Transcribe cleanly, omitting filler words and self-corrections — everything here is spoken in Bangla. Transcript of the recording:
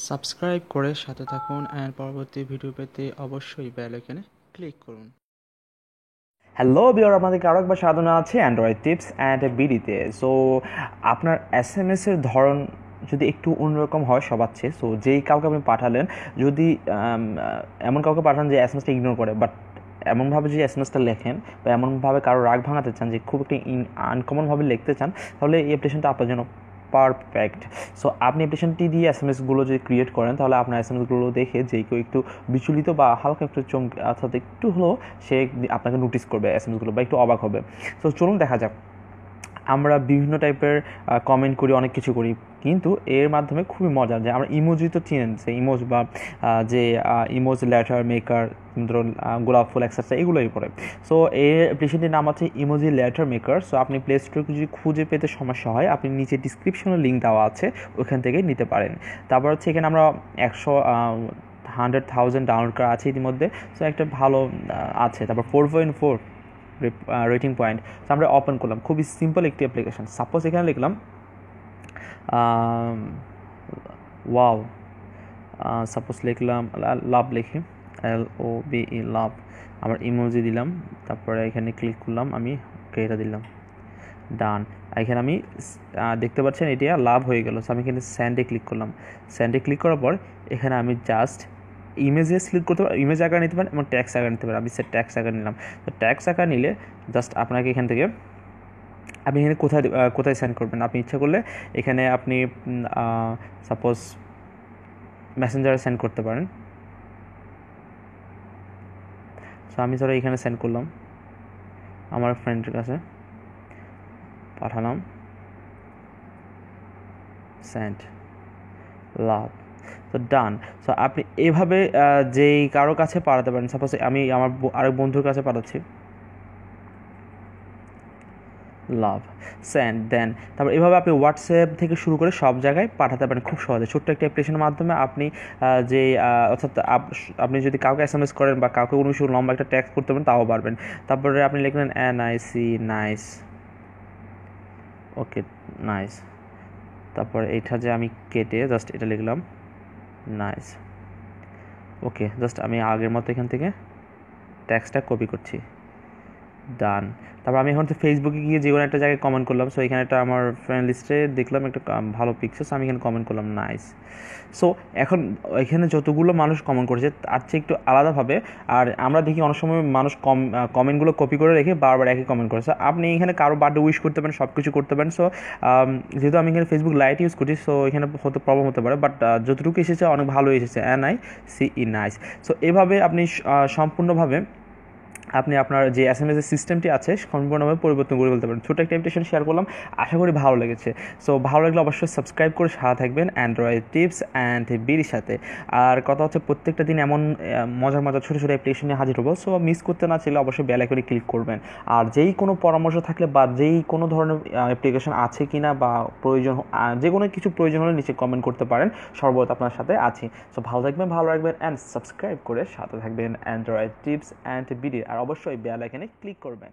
সাবস্ক্রাইব করে সাথে থাকুন অ্যান্ড পরবর্তী ভিডিও পেতে অবশ্যই বেল আইকনে ক্লিক করুন। হ্যালো বিয়ার, আপনাদেরকে আরও একবার সাধনা আছে অ্যান্ড্রয়েড টিপস অ্যান্ড বিডিতে। সো আপনার এসএমএসের ধরন যদি একটু অন্যরকম হয় সবার চেয়ে, সো যেই কাউকে আপনি পাঠালেন, যদি এমন কাউকে পাঠান যে এসএমএসটা ইগনোর করে, বাট এমনভাবে যদি এসএমএসটা লেখেন বা এমনভাবে কারো রাগ ভাঙাতে চান যে খুব একটি আনকমনভাবে লিখতে চান, তাহলে এই অ্যাপ্লিকেশনটা আপনার জন্য পারফেক্ট। সো আপনি অ্যাপ্লিকেশনটি দিয়ে এসএমএসগুলো যদি ক্রিয়েট করেন, তাহলে আপনার এসএমএসগুলো দেখে যে কেউ একটু বিচলিত বা হালকা একটু চমকে অর্থাৎ একটু হলেও সে আপনাকে নোটিস করবে এসএমএসগুলো বা একটু অবাক হবে। সো চলুন দেখা যাক। আমরা বিভিন্ন টাইপের কমেন্ট করি, অনেক কিছু করি, কিন্তু এর মাধ্যমে খুবই মজার যে আমরা ইমোজি তো চিনেন, যে ইমোজ বা যে ইমোজ লেটার মেকার, ধরুন গোলাপ ফুল এক্সেট্রা এগুলোই পড়ে। সো এই অ্যাপ্লিকেশনটির নাম আছে ইমোজি লেটার মেকার। সো আপনি প্লে স্টোরে যদি খুঁজে পেতে সমস্যা হয়, আপনি নিচে ডিসক্রিপশনে লিঙ্ক দেওয়া আছে, ওইখান থেকে নিতে পারেন। তারপর হচ্ছে এখানে আমরা 100,000 ডাউনলোড করা আছে ইতিমধ্যে। সো একটা ভালো আছে। তারপর 4.4 রেটিং পয়েন্ট। তো আমরা ওপেন করলাম, খুবই সিম্পল একটি অ্যাপ্লিকেশন। সাপোজ এখানে লিখলাম ওয়াও, সাপোজ লিখলাম লাভ, লিখি LOVE লাভ, আমার ইমোজি দিলাম, তারপরে এখানে ক্লিক করলাম, আমি ওকে এটা দিলাম, ডান। এখানে আমি দেখতে পাচ্ছেন এটা লাভ হয়ে গেল। সো আমি এখানে স্যান্ডে ক্লিক করলাম। স্যান্ডে ক্লিক করার পর এখানে আমি জাস্ট ইমেজে সিলেক্ট করতে পারি, ইমেজ আকার নিতে পারেন এবং ট্যাক্স আকার নিতে পারেন। আমি ট্যাক্স আকার নিলাম। তো ট্যাক্স আকার নিলে জাস্ট আপনাকে এখান থেকে আপনি এখানে কোথায় সেন্ড করবেন, আপনি ইচ্ছা করলে এখানে আপনি সাপোজ মেসেঞ্জারে সেন্ড করতে পারেন। সো আমি ধরো এখানে সেন্ড করলাম, আমার ফ্রেন্ডের কাছে পাঠালাম, সেন্ড লাভ, তো ডান। সো আপনি এইভাবে যেই কারো কাছে পাঠাতে পারেন। সাপোজ আমি আমার আরেক বন্ধুর কাছে পাঠাচ্ছি, লাভ, সেন্ড, দেন। তারপর এভাবে আপনি হোয়াটসঅ্যাপ থেকে শুরু করে সব জায়গায় পাঠাতে পারেন খুব সহজে। ছোট্ট একটা অ্যাপ্লিকেশনের মাধ্যমে আপনি যে অর্থাৎ আপনি যদি কাউকে এসএমএস করেন বা কাউকে কোনো কিছু লম্বা একটা ট্যাক্স করতে পারেন, তাও পারবেন। তারপরে আপনি লিখলেন NIC, নাইস, ওকে, নাইস। তারপর এটা যে আমি কেটে জাস্ট এটা লিখলাম, নাইস, ওকে। জাস্ট আমি আগের মতো এখান থেকে ট্যাক্সটা কপি করছি, ডান। তারপর আমি এখন তো ফেসবুকে গিয়ে যে কোনো একটা জায়গায় কমেন্ট করলাম। সো এখানে একটা আমার ফ্রেন্ড লিস্টে দেখলাম একটা ভালো পিকচার, সো আমি এখানে কমেন্ট করলাম, নাইস। সো এখন এখানে যতগুলো মানুষ কমেন্ট করেছে তার চেয়ে একটু আলাদাভাবে, আর আমরা দেখি অনেক সময় মানুষ কমেন্টগুলো কপি করে রেখে বারবার একই কমেন্ট করে। সো আপনি এখানে কারো বার্থডে উইশ করতে পারেন, সব কিছু করতে পারেন। সো যেহেতু আমি এখানে ফেসবুক লাইট ইউজ করছি, সো এখানে হয়তো প্রবলেম হতে পারে, বাট যতটুকু এসেছে অনেক ভালো এসেছে, NICE, নাইস। সো এভাবে আপনি সম্পূর্ণভাবে আপনি আপনার যে এসএমএস এর সিস্টেমটি আছে সম্পূর্ণভাবে পরিবর্তন করে ফেলতে পারেন। ছোটো একটা অ্যাপ্লিকেশন শেয়ার করলাম, আশা করি ভালো লেগেছে। সো ভালো লাগলে অবশ্যই সাবস্ক্রাইব করে সাথে থাকবেন অ্যান্ড্রয়েড টিপস অ্যান্ড বিডির সাথে। আর কথা হচ্ছে প্রত্যেকটা দিন এমন মজার মজার ছোটো ছোটো অ্যাপ্লিকেশন নিয়ে হাজির হবো। সো মিস করতে না চাইলে অবশ্যই বেল আইকনে ক্লিক করবেন। আর যেই কোনো পরামর্শ থাকলে বা যেই কোনো ধরনের অ্যাপ্লিকেশন আছে কি না বা প্রয়োজন, যে কোনো কিছু প্রয়োজন হলে নিচে কমেন্ট করতে পারেন, সর্বদা আপনার সাথে আছি। সো ভালো থাকবেন, ভালো রাখবেন অ্যান্ড সাবস্ক্রাইব করে সাথে থাকবেন অ্যান্ড্রয়েড টিপস অ্যান্ড বিডি। আর অবশ্যই বেল আইকনে ক্লিক করবেন।